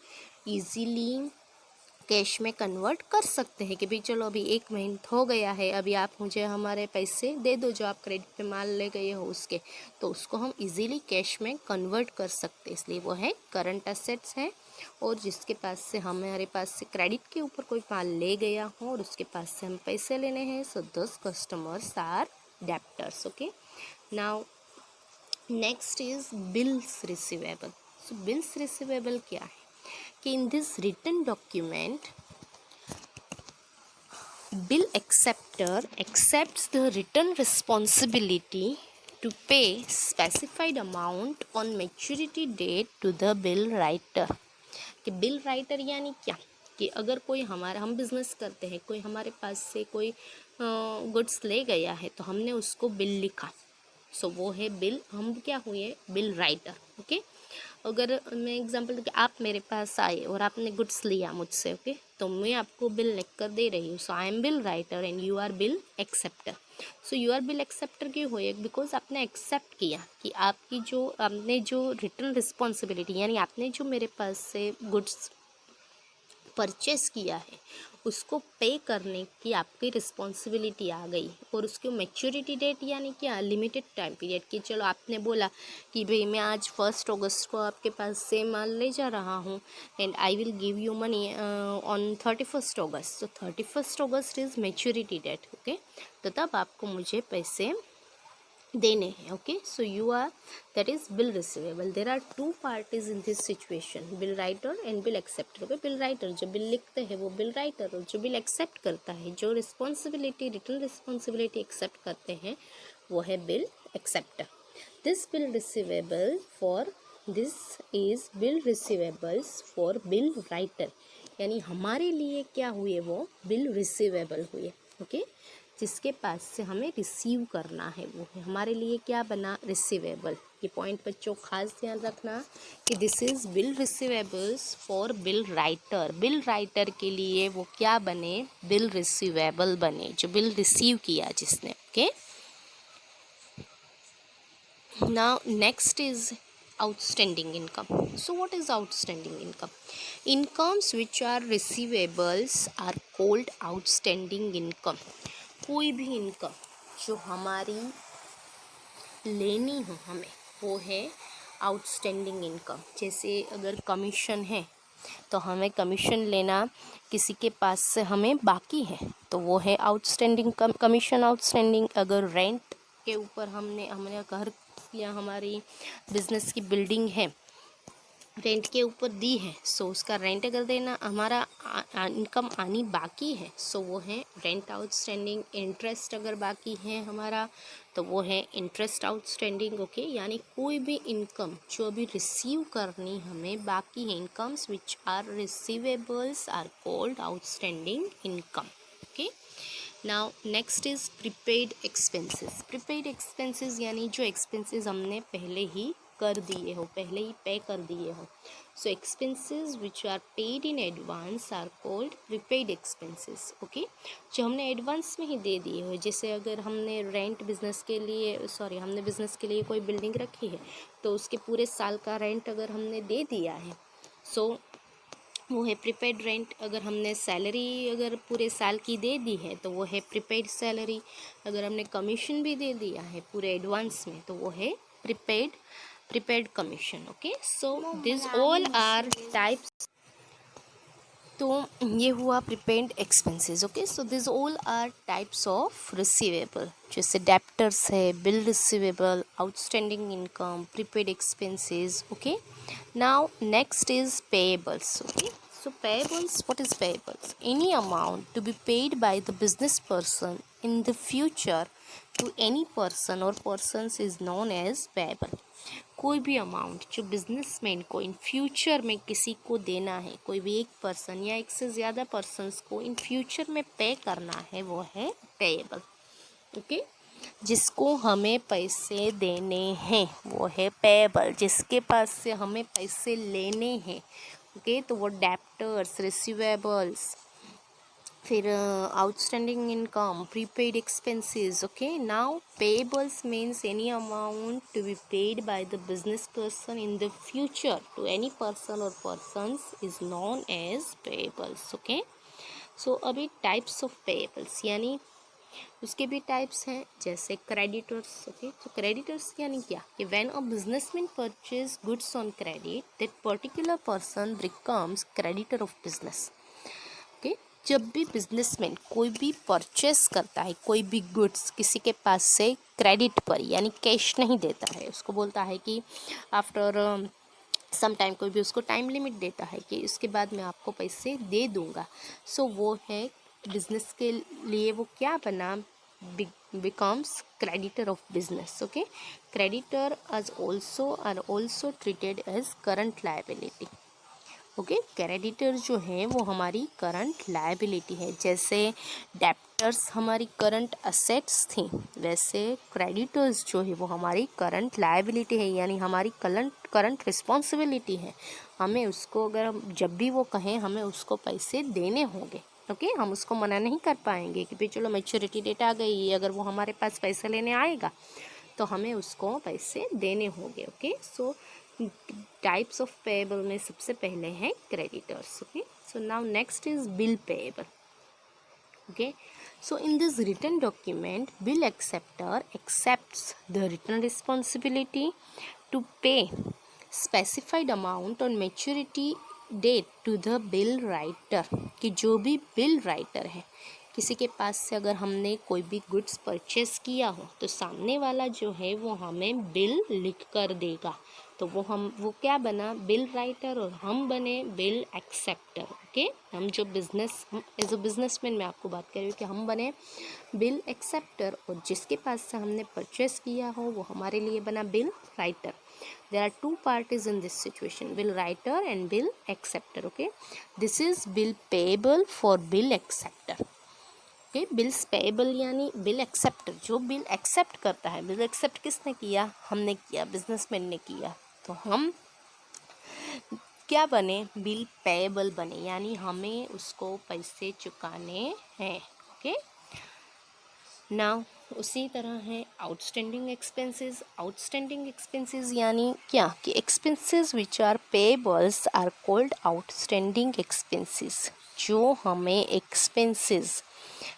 इजीली कैश में कन्वर्ट कर सकते हैं कि भाई चलो अभी 1 महीना हो गया है, अभी आप मुझे हमारे पैसे दे दो जो आप क्रेडिट पे माल ले गए हो उसके, तो उसको हम इजीली कैश में कन्वर्ट कर सकते हैं, इसलिए वो है करंट एसेट्स है। और जिसके पास से हमारे पास से क्रेडिट के ऊपर कोई माल ले गया हो और उसके पास से हम पैसे लेने हैं, so those customers are debtors. Okay, now next is bills receivable. So bills receivable क्या है कि in this written document bill acceptor accepts the written responsibility to pay specified amount on maturity date to the bill writer। कि बिल राइटर यानी क्या कि अगर कोई हम बिजनेस करते हैं, कोई हमारे पास से कोई गुड्स ले गया है तो हमने उसको बिल लिखा, सो वो है बिल, हम क्या हुए बिल राइटर। ओके, अगर मैं एग्जांपल दूँ कि आप मेरे पास आए और आपने गुड्स लिया मुझसे, ओके, तो मैं आपको बिल लिख कर दे रही हूँ, so I am bill writer and you are bill acceptor. So you are bill acceptor क्यों हुए, बिकॉज आपने एक्सेप्ट किया कि आपने जो रिटर्न रिस्पॉन्सिबिलिटी यानी आपने जो मेरे पास से गुड्स परचेस किया है उसको पे करने की आपकी रिस्पॉन्सिबिलिटी आ गई, और उसकी मैच्योरिटी डेट यानी क्या लिमिटेड टाइम पीरियड कि चलो आपने बोला कि भाई मैं आज 1 अगस्त को आपके पास से माल ले जा रहा हूँ and I will give you money on 31 August. तो 31 August is maturity date. Okay, तो तब आपको मुझे पैसे देने हैं। Okay, so you are that is bill receivable. There are 2 parties in this situation, bill writer and bill acceptor. Okay, bill writer जो बिल लिखते हैं वो बिल राइटर, और जो बिल एक्सेप्ट करता है, जो रिस्पॉन्सिबिलिटी रिटर्न रिस्पॉन्सिबिलिटी एक्सेप्ट करते हैं वो है bill acceptor. This bill receivable for this is bill receivables for bill writer, यानी हमारे लिए क्या हुए वो बिल रिसीवेबल हुए। ओके, जिसके पास से हमें रिसीव करना है वो है हमारे लिए क्या बना रिसीवेबल। ये पॉइंट बच्चों खास ध्यान रखना कि this is bill receivables for bill writer. Bill writer के लिए वो क्या बने बिल रिसीवेबल बने, जो बिल रिसीव किया जिसने। Okay, now next is outstanding income. So what is outstanding income? Incomes which are receivables are called outstanding income. कोई भी इनकम जो हमारी लेनी हो हमें वो है आउटस्टैंडिंग इनकम। जैसे अगर कमीशन है तो हमें कमीशन लेना किसी के पास से हमें बाकी है तो वो है आउटस्टैंडिंग कमीशन आउटस्टैंडिंग। अगर रेंट के ऊपर हमने घर या हमारी बिजनेस की बिल्डिंग है रेंट के ऊपर दी है, सो उसका रेंट अगर देना हमारा इनकम आनी बाकी है सो वो है रेंट आउटस्टैंडिंग। इंटरेस्ट अगर बाकी है हमारा तो वो है इंटरेस्ट आउटस्टैंडिंग। ओके, यानी कोई भी इनकम जो अभी रिसीव करनी हमें बाकी है, incomes which are receivables are called outstanding income. Okay, now next is prepaid expenses. Prepaid expenses यानी जो एक्सपेंसेस हमने पहले ही कर दिए हो, पहले ही पे कर दिए हो। So expenses which are paid in advance are called prepaid expenses. Okay, जो हमने एडवांस में ही दे दिए हो, जैसे अगर हमने रेंट बिजनेस के लिए हमने बिजनेस के लिए कोई बिल्डिंग रखी है तो उसके पूरे साल का रेंट अगर हमने दे दिया है सो वो है प्रीपेड रेंट। अगर हमने सैलरी अगर पूरे साल की दे दी है तो वो है प्रीपेड सैलरी। अगर हमने कमीशन भी दे दिया है पूरे एडवांस में तो वो है prepaid commission. Okay, so this all are types. तो ये हुआ prepaid expenses. Okay, so this all are types of receivable, जैसे डेप्टर्स है, bill receivable, outstanding income, prepaid expenses. Okay, now next is payables. Okay, so payables, what is payables? Any amount to be paid by the business person in the future to any person or persons is known as payable. कोई भी अमाउंट जो बिजनेसमैन को इन फ्यूचर में किसी को देना है, कोई भी एक पर्सन या एक से ज़्यादा पर्सन्स को इन फ्यूचर में पे करना है वो है पेएबल। ओके, जिसको हमें पैसे देने हैं वो है पेएबल, जिसके पास से हमें पैसे लेने हैं। ओके, तो वो डेप्टर्स, रिसीवेबल्स, फिर outstanding income, prepaid expenses. Okay, now payables means any amount to be paid by the business person in the future to any person और persons is known as payables. Okay, so अभी टाइप्स ऑफ पेबल्स यानी उसके भी टाइप्स हैं, जैसे क्रेडिटर्स. ओके, तो क्रेडिटर्स यानी क्या कि when a businessman purchase goods on credit that particular person becomes creditor of business. Okay, जब भी बिजनेसमैन कोई भी परचेस करता है कोई भी गुड्स किसी के पास से क्रेडिट पर यानी कैश नहीं देता है, उसको बोलता है कि आफ्टर सम टाइम, कोई भी उसको टाइम लिमिट देता है कि इसके बाद मैं आपको पैसे दे दूंगा, सो वो है बिजनेस के लिए वो क्या बना, becomes creditor of business. Okay, creditor are also treated as current liability. Okay, creditor जो है वो हमारी करंट लायबिलिटी है. जैसे डेप्टर्स हमारी करंट असेट्स थी, वैसे क्रेडिटर्स जो है वो हमारी करंट लायबिलिटी है, यानी हमारी करंट रिस्पॉन्सिबिलिटी है. हमें उसको अगर हम जब भी वो कहें हमें उसको पैसे देने होंगे. ओके, हम उसको मना नहीं कर पाएंगे कि भाई चलो मैच्योरिटी डेट आ गई, अगर वो हमारे पास पैसे लेने आएगा तो हमें उसको पैसे देने होंगे. Okay, so types of payable में सबसे पहले है creditors. Okay, so now next is bill payable. okay, so in this written document bill acceptor accepts the written responsibility to pay specified amount on maturity date to the bill writer. कि जो भी बिल राइटर है, किसी के पास से अगर हमने कोई भी गुड्स परचेस किया हो तो सामने वाला जो है वो हमें बिल लिख कर देगा, तो वो क्या बना, बिल राइटर, और हम बने बिल एक्सेप्टर. ओके, हम जो हम एज अ बिजनेसमैन मैं आपको बात कर रही हूँ कि हम बने बिल एक्सेप्टर, और जिसके पास से हमने परचेस किया हो वो हमारे लिए बना bill writer. There are two parties in this situation, bill writer and bill acceptor. Okay, this is bill payable for bill acceptor. Okay, bills payable यानी bill acceptor, जो बिल एक्सेप्ट करता है. बिल एक्सेप्ट किसने किया, हमने किया, बिजनेसमैन ने किया, तो हम क्या बने, बिल पेएबल बने, यानी हमें उसको पैसे चुकाने हैं. ओके, नाउ उसी तरह है आउटस्टैंडिंग एक्सपेंसेस. आउटस्टैंडिंग एक्सपेंसेस यानी क्या कि expenses which are payables are called outstanding expenses. जो हमें एक्सपेंसेस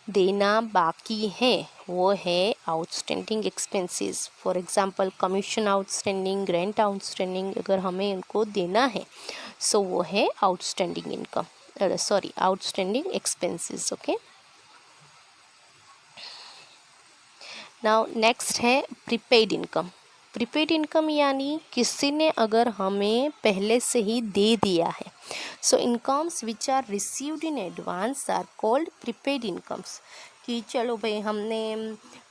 देना बाकी है वो है outstanding expenses. For example commission outstanding, rent outstanding, अगर हमें उनको देना है सो वो है outstanding income, outstanding expenses. Okay, now next है प्रीपेड इनकम. प्रीपेड इनकम यानी किसी ने अगर हमें पहले से ही दे दिया है, so incomes which are received in advance are called prepaid incomes. कि चलो भाई हमने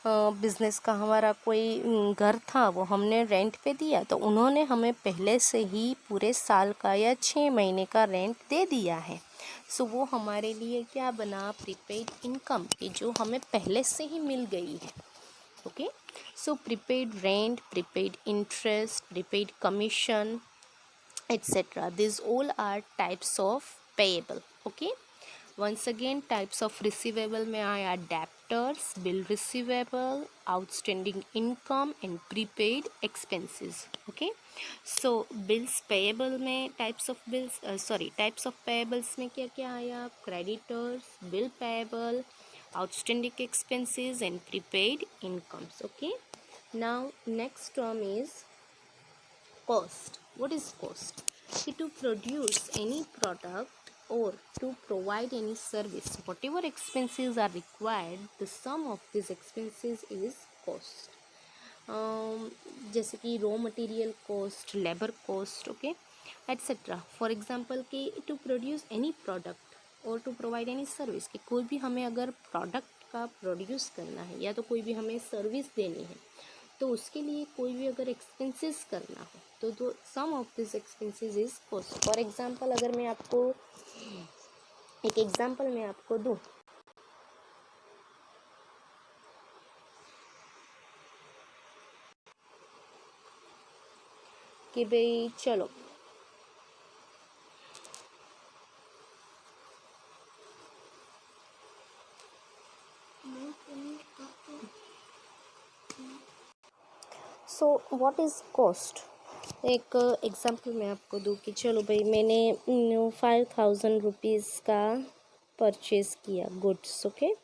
बिज़नेस का हमारा कोई घर था वो हमने रेंट पे दिया, तो उन्होंने हमें पहले से ही पूरे साल का या 6 महीने का रेंट दे दिया है, सो वो हमारे लिए क्या बना, प्रीपेड इनकम, कि जो हमें पहले से ही मिल गई है. okay, so prepaid rent, prepaid interest, prepaid commission, etc. These all are types of payable. Okay, once again types of receivable में आया debtors, bill receivable, outstanding income and prepaid expenses. Okay, so bills payable में types of payables में क्या क्या आया, creditors, bill payable, outstanding expenses and prepaid incomes. Okay, now next term is cost. What is cost? To produce any product or to provide any service, whatever expenses are required, the sum of these expenses is cost. जैसे कि raw material cost, labour cost, okay, etcetera. For example कि टू प्रोड्यूस एनी प्रोडक्ट और टू प्रोवाइड एनी सर्विस, कि कोई भी हमें अगर प्रोडक्ट का प्रोड्यूस करना है या तो कोई भी हमें सर्विस देनी है, तो उसके लिए कोई भी अगर एक्सपेंसेस करना हो तो दो sum of this expenses is cost. For example अगर मैं आपको एक एग्जांपल मैं आपको दूँ कि भाई चलो व्हाट इज़ कॉस्ट? एक एग्जांपल मैं आपको दूँ कि चलो भाई मैंने 5,000 रुपीज़ का परचेज़ किया गुड्स, ओके।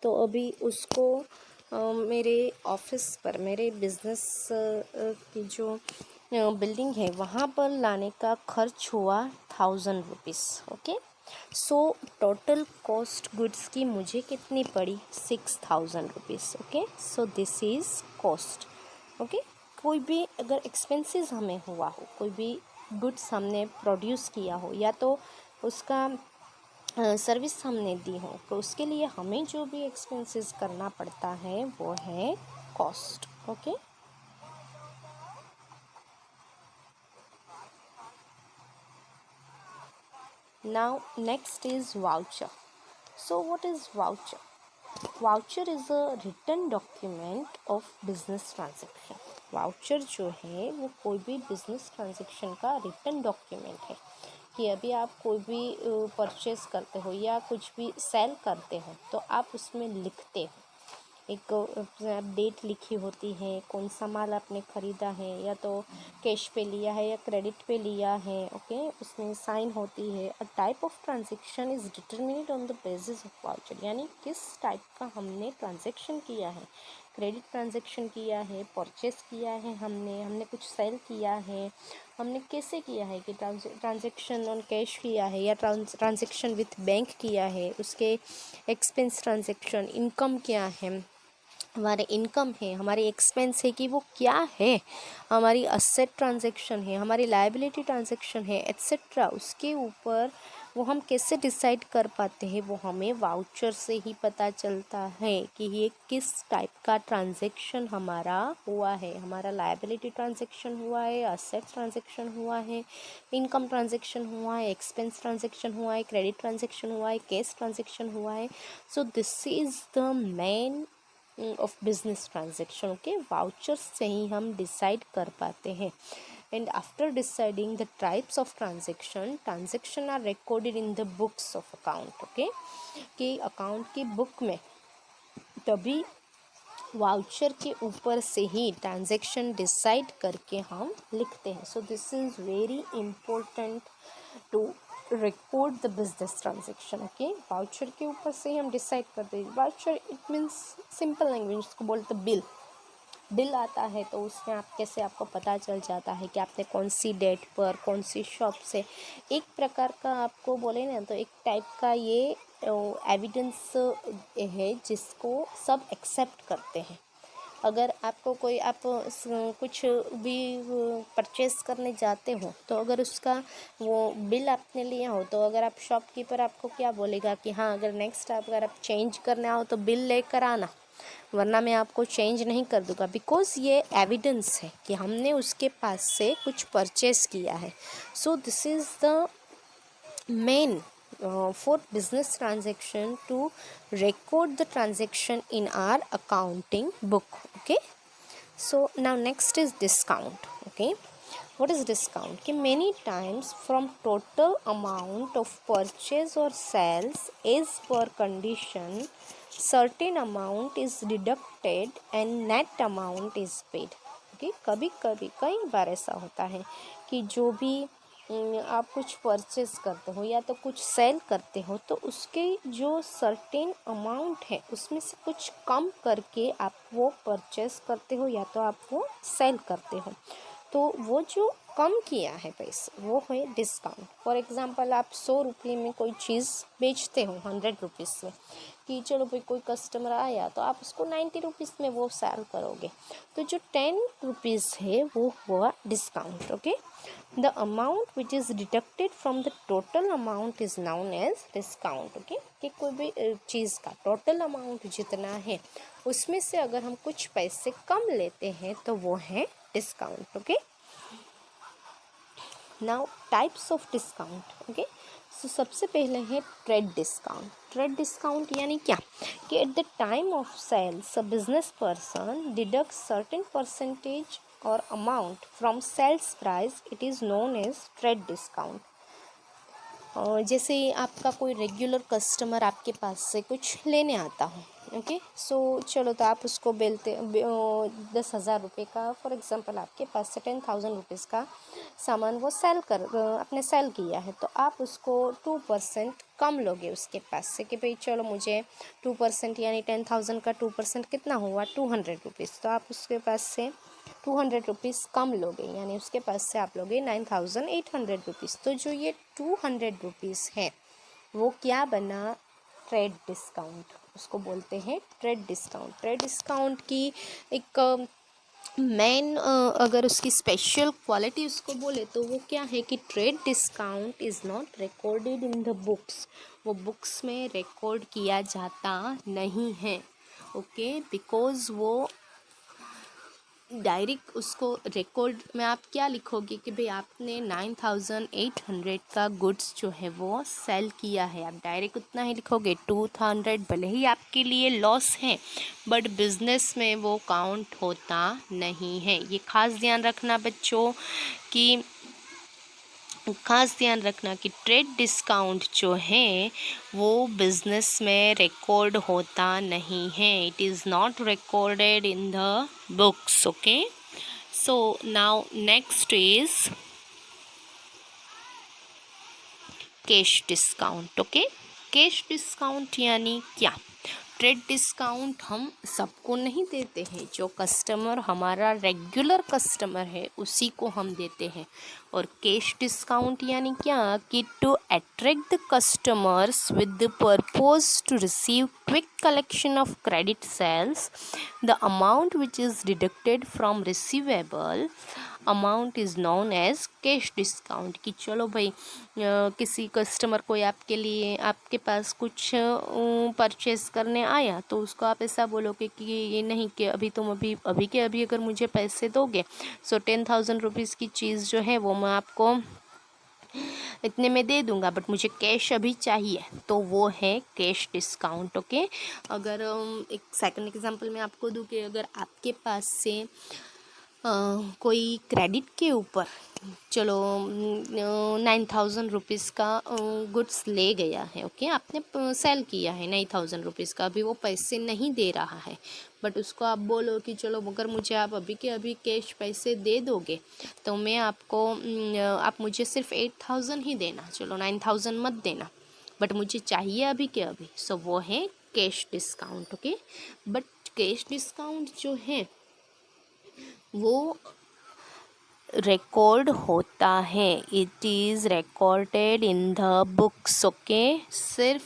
तो अभी उसको मेरे ऑफिस पर, मेरे बिजनेस की जो बिल्डिंग है वहाँ पर लाने का खर्च हुआ 1,000 rupees, okay. So total cost goods की मुझे कितनी पड़ी? 6,000 rupees, okay. So this is cost, okay. कोई भी अगर एक्सपेंसेस हमें हुआ हो, कोई भी गुड्स हमने प्रोड्यूस किया हो या तो उसका सर्विस हमने दी हो, तो उसके लिए हमें जो भी एक्सपेंसेस करना पड़ता है वो है cost, okay. Now next is voucher. So what is voucher? Voucher is a written document of business transaction. Voucher जो है वो कोई भी बिजनेस ट्रांजेक्शन का रिटन डॉक्यूमेंट है कि अभी आप कोई भी परचेस करते हो या कुछ भी सेल करते हो तो आप उसमें लिखते हो, एक डेट लिखी होती है, कौन सा माल आपने ख़रीदा है, या तो कैश पे लिया है या क्रेडिट पे लिया है, ओके। उसमें साइन होती है। A type of transaction is determined on the basis of voucher, यानी किस टाइप का हमने ट्रांजेक्शन किया है, क्रेडिट ट्रांजेक्शन किया है, परचेस किया है, हमने कुछ सेल किया है, हमने कैसे किया है कि ट्रांजेक्शन ऑन कैश किया है या ट्रांजेक्शन विथ बैंक किया है, उसके एक्सपेंस ट्रांजेक्शन, इनकम क्या है, हमारे इनकम है, हमारी एक्सपेंस है कि वो क्या है, हमारी असेट ट्रांजैक्शन है, हमारी लायबिलिटी ट्रांजैक्शन है, एट्सेट्रा। उसके ऊपर वो हम कैसे डिसाइड कर पाते हैं? वो हमें वाउचर से ही पता चलता है कि ये किस टाइप का ट्रांजैक्शन हमारा हुआ है। हमारा लायबिलिटी ट्रांजैक्शन हुआ है, असेट ट्रांजैक्शन हुआ है, इनकम ट्रांजैक्शन हुआ है, एक्सपेंस ट्रांजैक्शन हुआ है, क्रेडिट ट्रांजैक्शन हुआ है, कैश ट्रांजैक्शन हुआ है। So this is the main of business transaction, okay. Vouchers से ही हम डिसाइड कर पाते हैं। And after deciding the types of transaction are recorded in the books of account, okay. कि अकाउंट की बुक में तभी वाउचर के ऊपर से ही ट्रांजेक्शन डिसाइड करके हम लिखते हैं। So this is very important to record the business transaction, okay. Voucher के ऊपर से ही हम डिसाइड करते हैं। Voucher it means simple language उसको बोलते बिल। बिल आता है तो उसमें आप कैसे आपको पता चल जाता है कि आपने कौन सी डेट पर कौन सी शॉप से, एक प्रकार का आपको बोले ना तो एक टाइप का ये एविडेंस है जिसको सब एक्सेप्ट करते हैं। अगर आपको कोई आप कुछ भी परचेस करने जाते हो तो अगर उसका वो बिल आपने लिया हो तो अगर आप शॉपकीपर आपको क्या बोलेगा कि हाँ अगर नेक्स्ट अगर आप चेंज करने आओ तो बिल लेकर आना, वरना मैं आपको चेंज नहीं कर दूँगा। बिकॉज़ ये एविडेंस है कि हमने उसके पास से कुछ परचेस किया है। So this is the main for business transaction to record the transaction in our accounting book, okay. So now next is discount, okay. What is discount? कि many times from total amount of purchase or sales as per condition certain amount is deducted and net amount is paid, okay. कभी कभी कई बार ऐसा होता है कि जो भी आप कुछ परचेस करते हो या तो कुछ सेल करते हो तो उसके जो सर्टेन अमाउंट है उसमें से कुछ कम करके आप वो परचेस करते हो या तो आप वो सेल करते हो। तो वो जो कम किया है पैसे वो है डिस्काउंट। फॉर एग्ज़ाम्पल आप 100 रुपये में कोई चीज़ बेचते हो 100 रुपीज़ में, कि चलो भाई कोई कस्टमर आया तो आप उसको 90 रुपीज़ में वो सेल करोगे, तो जो 10 रुपीज़ है वो हुआ discount, okay. The amount which is deducted from the total amount is known as discount, okay. कि कोई भी चीज़ का टोटल अमाउंट जितना है उसमें से अगर हम कुछ पैसे कम लेते हैं तो वो है discount, okay. Now types of discount, okay. So सबसे पहले है ट्रेड डिस्काउंट। ट्रेड डिस्काउंट यानी क्या कि at the time of sales a business person deduct certain percentage और amount from sales price, it is known as trade discount. जैसे आपका कोई रेगुलर कस्टमर आपके पास से कुछ लेने आता हो ओके। सो चलो, तो आप उसको 10,000 रुपये का फॉर एग्जांपल आपके पास से 10,000 रुपीज़ का सामान वो आपने सेल किया है, तो आप उसको 2% कम लोगे उसके पास से कि भाई चलो मुझे 2% यानी 10,000 का 2% कितना हुआ 200 रुपीज़, तो आप उसके पास से 200 रुपीज़ कम लोगे, यानी उसके पास से आप लोगे 9,800 रुपीज़। तो जो ये 200 रुपीज़ है वो क्या बना, ट्रेड डिस्काउंट, उसको बोलते हैं ट्रेड डिस्काउंट। ट्रेड डिस्काउंट की एक मेन अगर उसकी स्पेशल क्वालिटी उसको बोले तो वो क्या है कि trade discount is not recorded in the books, वो बुक्स में रिकॉर्ड किया जाता नहीं है। ओके, बिकॉज वो डायरेक्ट उसको रिकॉर्ड में आप क्या लिखोगे कि भाई आपने 9,800 का गुड्स जो है वो सेल किया है, आप डायरेक्ट उतना ही लिखोगे। 200 भले ही आपके लिए लॉस है, बट बिजनेस में वो काउंट होता नहीं है। ये खास ध्यान रखना बच्चों कि कि ट्रेड डिस्काउंट जो है वो बिजनेस में रिकॉर्ड होता नहीं है। It is not recorded in the books. Okay, so now next is cash discount. Okay, cash discount यानी क्या? ट्रेड डिस्काउंट हम सबको नहीं देते हैं, जो कस्टमर हमारा रेगुलर कस्टमर है उसी को हम देते हैं। और कैश डिस्काउंट यानी क्या कि to attract the customers with the purpose to receive quick collection of credit sales, the amount which is deducted from receivable amount is known as cash discount. कि चलो भाई किसी कस्टमर को आपके पास कुछ परचेस करने आया, तो उसको आप ऐसा बोलोगे कि ये नहीं कि अभी के अभी अगर मुझे पैसे दोगे, सो 10,000 रुपीज़ की चीज़ जो है वो मैं आपको इतने में दे दूंगा, बट मुझे कैश अभी चाहिए, तो वो है कैश डिस्काउंट। ओके, अगर एक सेकंड एग्जांपल मैं आपको दूं कि अगर आपके पास से कोई क्रेडिट के ऊपर चलो 9,000 रुपीज़ का गुड्स ले गया है। ओके, आपने सेल किया है 9,000 रुपीज़ का, अभी वो पैसे नहीं दे रहा है, बट उसको आप बोलो कि चलो अगर मुझे आप अभी के अभी कैश पैसे दे दोगे तो मैं आप मुझे सिर्फ 8,000 ही देना, चलो 9,000 मत देना, बट मुझे चाहिए अभी के अभी। सो वो है cash discount. Okay, but cash discount जो है वो रिकॉर्ड होता है, it is recorded in the books. Okay, सिर्फ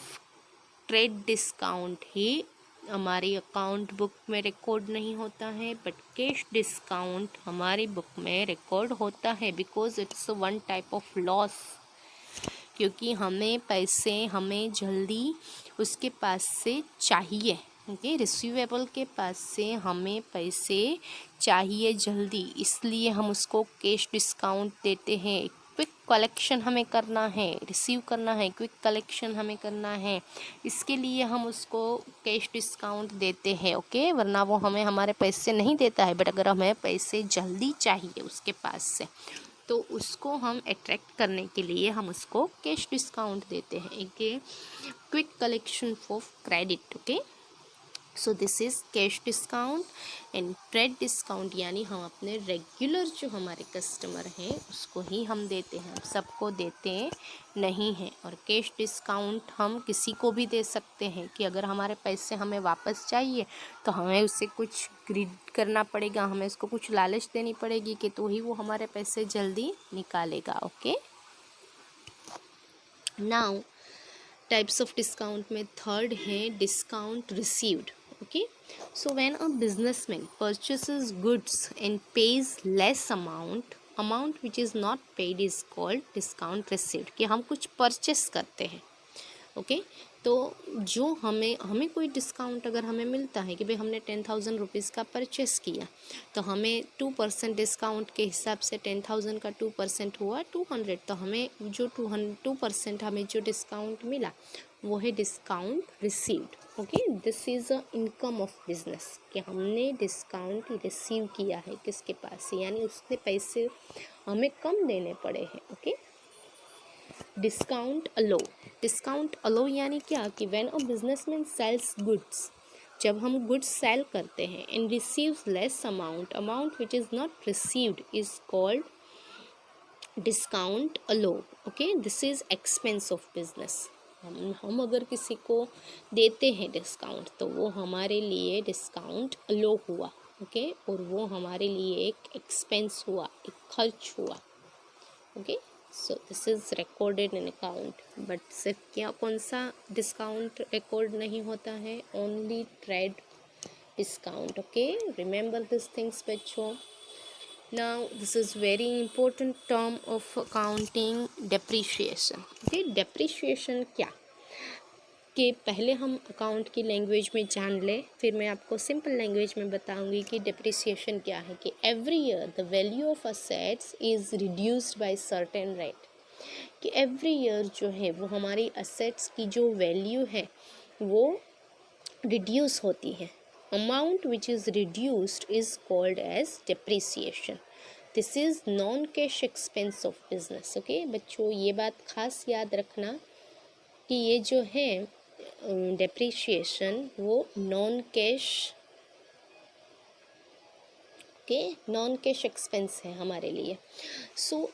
ट्रेड डिस्काउंट ही हमारी अकाउंट बुक में रिकॉर्ड नहीं होता है, बट कैश डिस्काउंट हमारी बुक में रिकॉर्ड होता है, because it's one type of loss, क्योंकि हमें जल्दी उसके पास से चाहिए। ओके, रिसीवेबल के पास से हमें पैसे चाहिए जल्दी, इसलिए हम उसको कैश डिस्काउंट देते हैं। क्विक कलेक्शन हमें करना है, रिसीव करना है, क्विक कलेक्शन हमें करना है, इसके लिए हम उसको कैश डिस्काउंट देते हैं। ओके, वरना वो हमें हमारे पैसे नहीं देता है, बट अगर हमें पैसे जल्दी चाहिए उसके पास से, तो उसको हम अट्रैक्ट करने के लिए हम उसको कैश डिस्काउंट देते हैं, एक quick collection of credit. Okay, so this is cash discount and trade discount, यानी हम अपने रेगुलर जो हमारे कस्टमर हैं उसको ही हम देते हैं, हम सबको देते नहीं हैं। और कैश डिस्काउंट हम किसी को भी दे सकते हैं कि अगर हमारे पैसे हमें वापस चाहिए तो हमें उससे कुछ ग्रीड करना पड़ेगा, हमें उसको कुछ लालच देनी पड़ेगी कि तो ही वो हमारे पैसे जल्दी निकालेगा। Okay, now types of discount में थर्ड है discount received. Okay, so when a businessman purchases goods and pays less amount which is not paid is called discount received। कि हम कुछ परचेस करते हैं, ओके, तो जो हमें कोई डिस्काउंट अगर हमें मिलता है कि भाई हमने 10,000 रुपीज़ का परचेस किया, तो हमें 2% डिस्काउंट के हिसाब से 10,000 का 2% हुआ 200, तो हमें जो 2% हमें जो डिस्काउंट मिला वो है discount received. Okay, this is a income of business कि हमने डिस्काउंट रिसीव किया है किसके पास से, यानी उसने पैसे हमें कम देने पड़े हैं। ओके, डिस्काउंट अलो यानी क्या कि when a businessman sells goods जब हम गुड्स सेल करते हैं and receives less amount which is not received is called discount allowed. Okay, this is expense of business. हम अगर किसी को देते हैं डिस्काउंट तो वो हमारे लिए डिस्काउंट अलोव हुआ. ओके, और वो हमारे लिए एक एक्सपेंस हुआ, एक खर्च हुआ. Okay, so this is recorded in account. But सिर्फ क्या कौन सा डिस्काउंट रिकॉर्ड नहीं होता है? Only trade discount. Okay, remember this things बच्चों. Now this is very important term of accounting, depreciation. Okay, depreciation क्या कि पहले हम अकाउंट की लैंग्वेज में जान ले, फिर मैं आपको सिंपल लैंग्वेज में बताऊंगी कि डेप्रिसिएशन क्या है. कि every year the value of assets is reduced by certain rate. कि एवरी ईयर जो है वो हमारी असेट्स की जो वैल्यू है वो रिड्यूस होती है. Amount which is reduced is called as depreciation. This is non cash expense of business. Okay बच्चों, ये बात खास याद रखना कि ये जो है डेप्रिशिएशन वो नॉन कैश एक्सपेंस है हमारे लिए. सो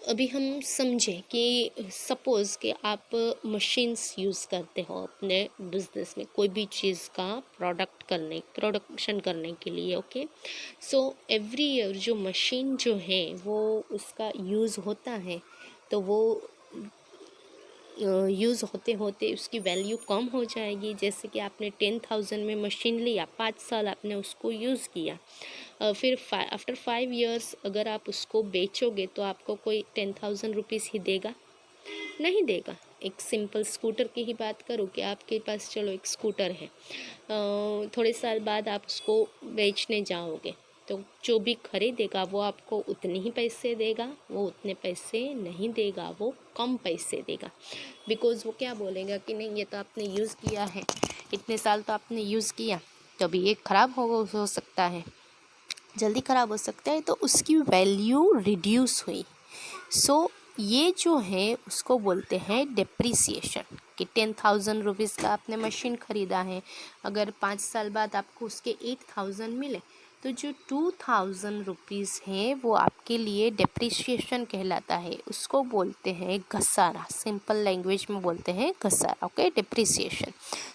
अभी हम समझें कि सपोज़ कि आप मशीन्स यूज़ करते हो अपने बिजनेस में, कोई भी चीज़ का प्रोडक्शन करने के लिए. ओके, सो एवरी ईयर जो मशीन जो है वो उसका यूज़ होता है, तो वो यूज़ होते होते उसकी वैल्यू कम हो जाएगी. जैसे कि आपने 10,000 में मशीन लिया, 5 साल आपने उसको यूज़ किया, फिर आफ्टर 5 इयर्स अगर आप उसको बेचोगे तो आपको कोई 10,000 रुपीज़ ही देगा? नहीं देगा. एक सिंपल स्कूटर की ही बात करो कि आपके पास चलो एक स्कूटर है, थोड़े साल बाद आप उसको बेचने जाओगे तो जो भी खरीदेगा वो आपको उतने ही पैसे देगा? वो उतने पैसे नहीं देगा, वो कम पैसे देगा. बिकॉज़ वो क्या बोलेगा कि नहीं, ये तो आपने यूज़ किया है, इतने साल तो आपने यूज़ किया, तो अभी ये ख़राब हो सकता है, जल्दी ख़राब हो सकता है, तो उसकी वैल्यू रिड्यूस हुई. सो ये जो है उसको बोलते हैं डेप्रिसिएशन. कि 10,000 रुपीज़ का आपने मशीन ख़रीदा है, अगर 5 साल बाद आपको उसके 8,000 मिले तो जो 2,000 रुपीज़ हैं वो आपके लिए डेप्रिसिएशन कहलाता है. उसको बोलते हैं घसारा. सिंपल लैंग्वेज में बोलते हैं घसारा. Okay, depreciation.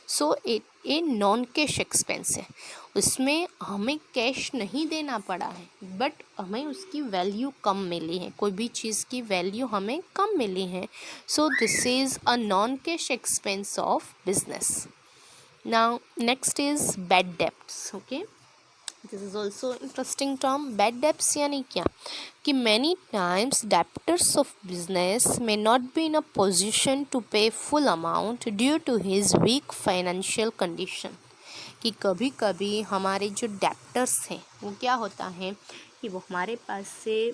सो ये नॉन कैश एक्सपेंस है. उसमें हमें कैश नहीं देना पड़ा है, बट हमें उसकी वैल्यू कम मिली है, कोई भी चीज़ की वैल्यू हमें कम मिली है. So this is a non cash expense of business. Now next is bad debts. Okay, this is also interesting term. Bad debts यानी क्या? कि many times debtors of business may not be in a position to pay full amount due to his weak financial condition. कि कभी कभी हमारे जो डेप्टर्स हैं वो क्या होता है कि वो हमारे पास से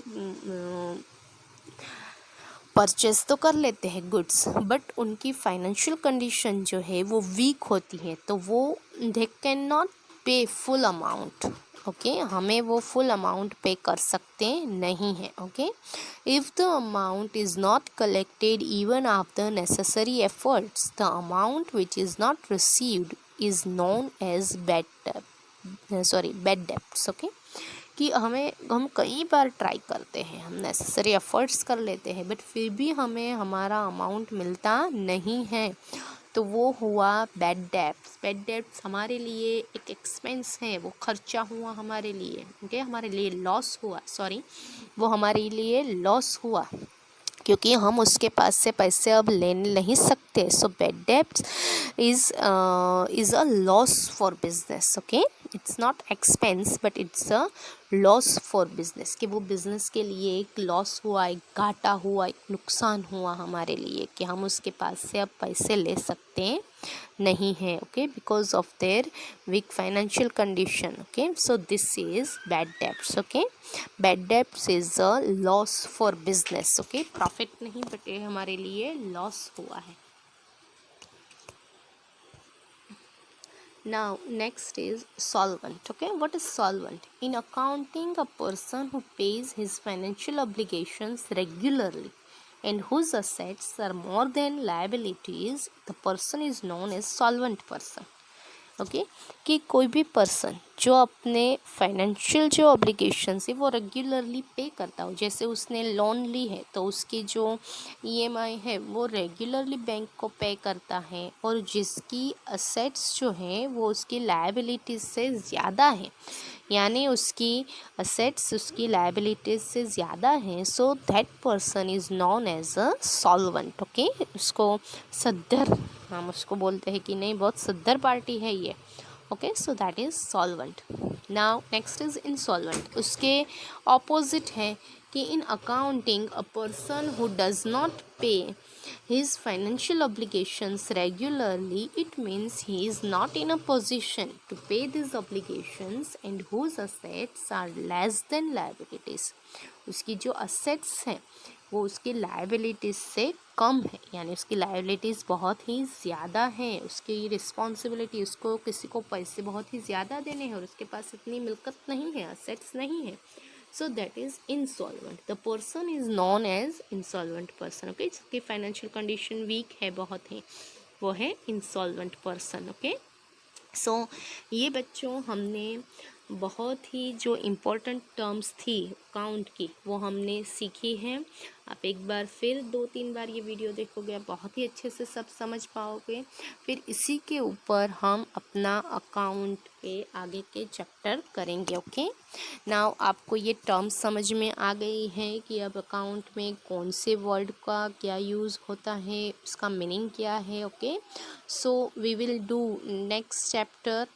परचेस तो कर लेते हैं गुड्स, बट उनकी फाइनेंशियल कंडीशन जो है वो वीक होती है, तो वो they can not pay full amount. Okay, हमें वो फुल अमाउंट पे कर सकते नहीं हैं. Okay, if the amount is not collected even after necessary efforts, the amount which is not received is known as bad debts. Okay, कि हम कई बार ट्राई करते हैं, हम नेसेसरी एफर्ट्स कर लेते हैं, बट फिर भी हमें हमारा अमाउंट मिलता नहीं है, तो वो हुआ बैड डेब्ट्स. बैड डेब्ट्स हमारे लिए एक एक्सपेंस है, वो खर्चा हुआ हमारे लिए. ओके, हमारे लिए लॉस हुआ, वो हमारे लिए लॉस हुआ क्योंकि हम उसके पास से पैसे अब ले नहीं सकते. So bad debts is a loss for business. Okay, it's not expense but it's a loss for business. कि वो बिज़नेस के लिए एक लॉस हुआ, एक घाटा हुआ, एक नुकसान हुआ हमारे लिए कि हम उसके पास से अब पैसे ले सकते नहीं हैं. Okay, because of their week financial condition. Okay, so this is bad debts. Okay, bad debts is a loss for business. Okay, profit नहीं बट ये हमारे लिए लॉस हुआ है. Now next is solvent. Okay, what is solvent? In accounting, a person who pays his financial obligations regularly and whose assets are more than liabilities, the person is known as solvent person. Okay, कि कोई भी पर्सन जो अपने फाइनेंशियल जो ऑब्लिगेशंस है वो रेगुलरली पे करता हो, जैसे उसने लोन ली है तो उसकी जो ईएमआई है वो रेगुलरली बैंक को पे करता है, और जिसकी असेट्स जो हैं वो उसकी लायबिलिटीज से ज़्यादा है, यानी उसकी असेट्स उसकी लायबिलिटीज से ज़्यादा हैं, so that person is known as a solvent. Okay, उसको सद्धर, हम उसको बोलते हैं कि नहीं बहुत सद्धर पार्टी है ये। Okay, so that is solvent. Now next is insolvent. उसके ऑपोजिट है कि in accounting a person who does not पे his financial obligations regularly, it means he is not in a position to pay these obligations and whose assets are less than liabilities. उसकी जो assets हैं वो उसकी liabilities से कम है, यानी उसकी liabilities बहुत ही ज़्यादा हैं, उसकी रिस्पॉन्सिबिलिटी, उसको किसी को पैसे बहुत ही ज़्यादा देने हैं और उसके पास इतनी मिल्कत नहीं है, assets नहीं है, so that is insolvent. The person is known as insolvent person. Okay, जिसकी financial condition weak है बहुत ही, वो है insolvent person. Okay, सो ये बच्चों हमने बहुत ही जो इम्पोर्टेंट टर्म्स थी अकाउंट की वो हमने सीखी हैं। आप एक बार फिर 2-3 बार ये वीडियो देखोगे, आप बहुत ही अच्छे से सब समझ पाओगे। फिर इसी के ऊपर हम अपना अकाउंट के आगे के चैप्टर करेंगे। ओके, नाउ आपको ये टर्म्स समझ में आ गई है कि अब अकाउंट में कौन से वर्ड का क्या यूज़ होता है, उसका मीनिंग क्या है। Okay, so we will do next chapter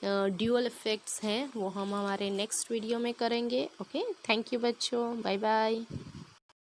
dual effects हैं, वो हम हमारे नेक्स्ट वीडियो में करेंगे। ओके, थैंक यू बच्चों, बाय बाय।